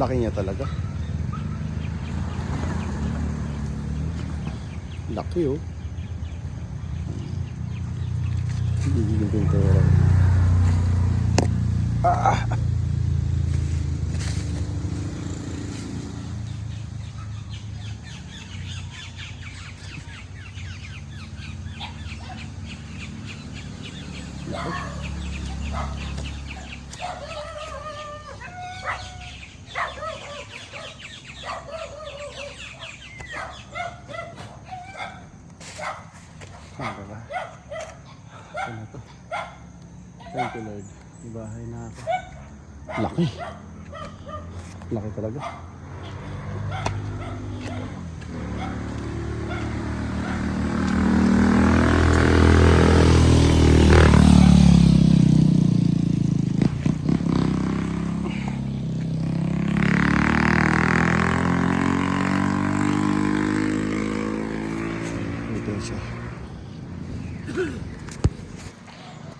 Laki niya talaga. Laki oh. Bigyan pintura. Ano ba? Ano to? Thank you Lord. May bahay na ako. Laki. Laki talaga. Ito siya.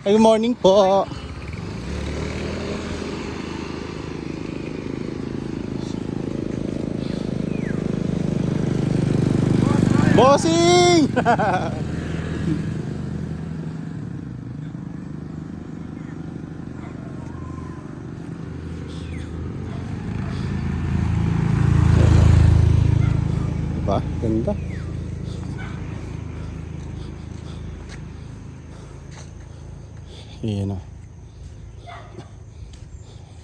Good morning po. Bossing! Diba? Ganda. Ayan o.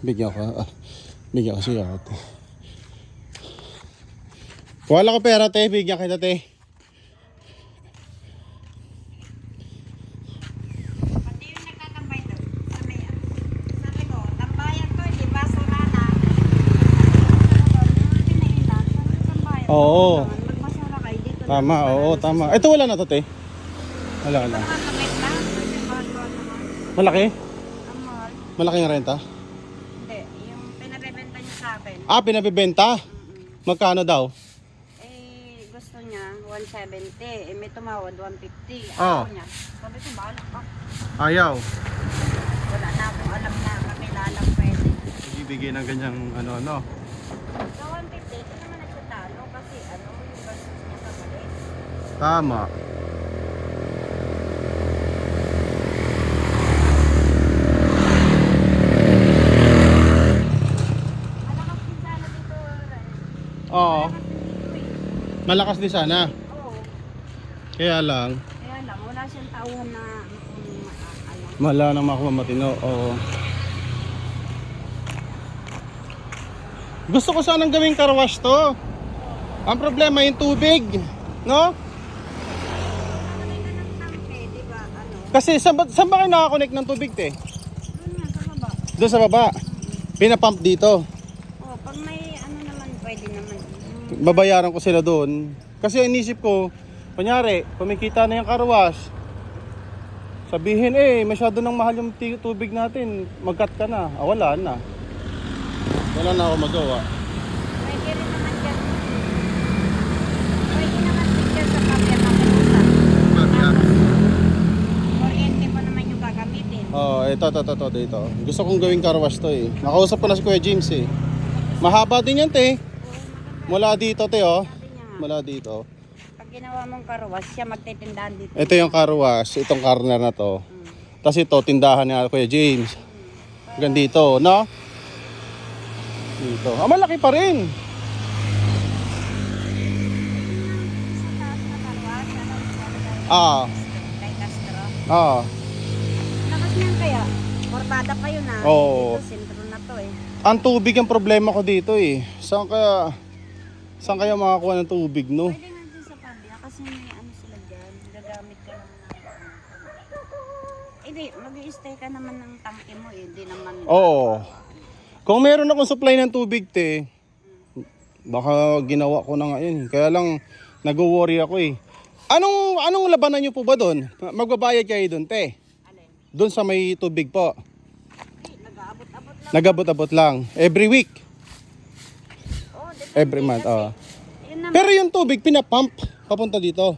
Bigyan ko siya ate. Wala ko pera te, bigyan kita te. Pati yung nagtatambay doon, sabi ko, tambayan ko, hindi basura na. Oo. Magbasura kayo dito. Tama, oo, tama. Ito wala na to te. Wala. Kamit lang, kasi mahal-mahal naman. Malaki? Ang mahal. Malaki ang renta? Hindi, yung pinabibenta niya sa akin. Ah, pinabibenta? Magkano daw? Eh, gusto niya 170. Eh, may tumawad 150. Oh. Ayaw niya. Sabi ko, bahala ka. Ayaw. Wala na akong alam na kami lalang pwede. Ibigay ng ganyang ano. Sa 150, ito naman nagtatalo kasi yung gastos niya sa mali. Tama. Malakas din sana dito, Ren. Oo. Malakas din dito eh. Malakas din sana. Oo. Kaya lang, Kaya lang, wala siyang tauhan na wala nang ako matino. Oo. Gusto ko sanang gawing car wash to. Ang problema yung tubig, no? Nakalagay ka ng tangke, di ba? Kasi saan ba kayo nakakonect ng tubig, te? Doon nga, sa baba. Doon sa baba. Pinapump dito. Oh, pag may naman, pwede naman. Babayaran ko sila doon. Kasi inisip ko, kunyari, kumikita na yung car wash. Sabihin masyado nang mahal yung tubig natin. Mag-cut ka na. Wala na. Wala na ako magawa. Pwede rin naman dyan. Pwede naman din dyan sa kapya makinusa. Kuryente mo naman yung gagamitin. Ito dito. Gusto kong gawing car wash to eh. Nakausap ko na si Kuya James eh. Mahaba din yan te. Mula dito te oh. Sabi niya nga, Mula dito. pag ginawa mong karwas, siya magtitindahan dito. Ito yung car wash. Itong corner na to. Tapos ito, tindahan ni Kuya James. Hanggang dito, no? Dito. Malaki pa rin. Sa taas na karwas, kay Castro. Lakas niyan kaya, Corbada pa yun Oo. Dito, sentro na to eh. Ang tubig ang problema ko dito eh. Saan kaya makakuha ng tubig, no? Pwede nga din sa pabya kasi may sila dyan. Gagamit ka lang Hindi, mag-i-stay ka naman ng tangke mo eh. Hindi naman. Oo. Kung meron akong supply ng tubig, te, baka ginawa ko na ngayon. Kaya lang, nag-worry ako eh. Anong labanan nyo po ba doon? Magbabayad kayo doon, te? Alin? Doon sa may tubig po. Hindi, nag-aabot-abot lang. Nag-abot-abot lang. Every week. Oo, depende Every month, kasi yun naman, Pero yung tubig, pinapump papunta dito.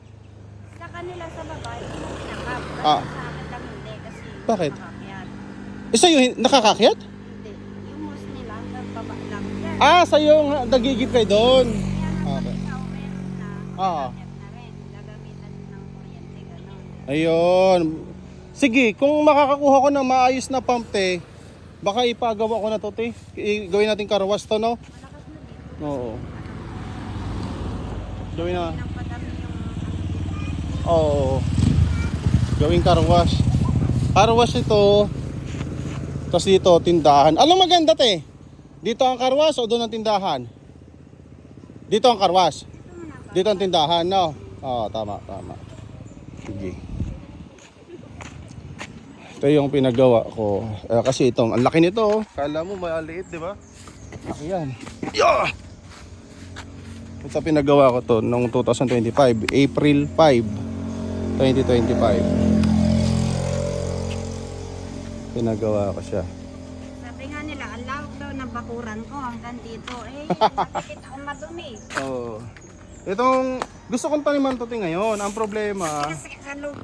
sa kanila sa babae, hindi mo pinakap. Ah. Sa akin lang hindi kasi Bakit? makakakyat. Isa yung nakakakyat? Hindi, yung hose nila, hanggang baba lang. Yan, Ah, sa'yo nagigip kayo doon. Okay. Ikaw, meron na. Oo. Gagamit na rin. Gagamitan ng kuryente, gano'n. Ayun. Sige, kung makakakuha ko ng maayos na pump te, baka ipagawa ko na to te. Gawin natin karawas to, no? Malakas na dito. Oo. Gawin na. Nang padami yung Oo. Gawing karawas. Karawas ito. Tapos dito, tindahan. Alam maganda te. Dito ang karawas o doon ang tindahan? Dito ang karawas. Dito ang tindahan, no? Oo, tama, tama. Sige. Ito yung pinagawa ko. Kasi itong, ang laki nito. Oh. Kala mo maliit, di ba? Laki yan. Yeah! Ito pinagawa ko to noong 2025. April 5, 2025. Pinagawa ko siya. Sabi nga nila, ang lawak daw ng bakuran ko hanggang dito. Eh, nakikita ko madumi. Oo. Itong, gusto kong taniman to ngayon. Ang problema, Kasi sa loob.